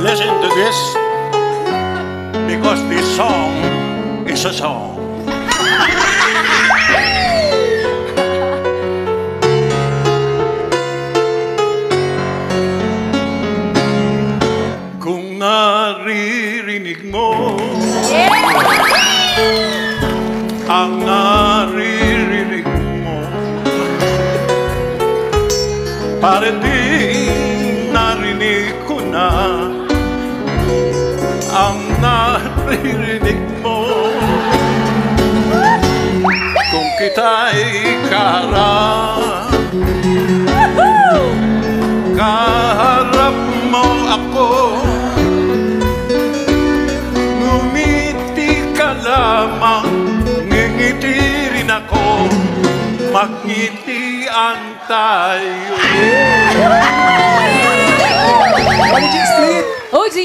Listen to this, because this song is a song. Kung naririnig mo ang naririnig mo, parating narinig ko na ang naririnig mo. Kung kita'y kaharap mo ako, ngumiti ka lamang, ngingiti rin ako, magngitian tayo. OG Street! OG!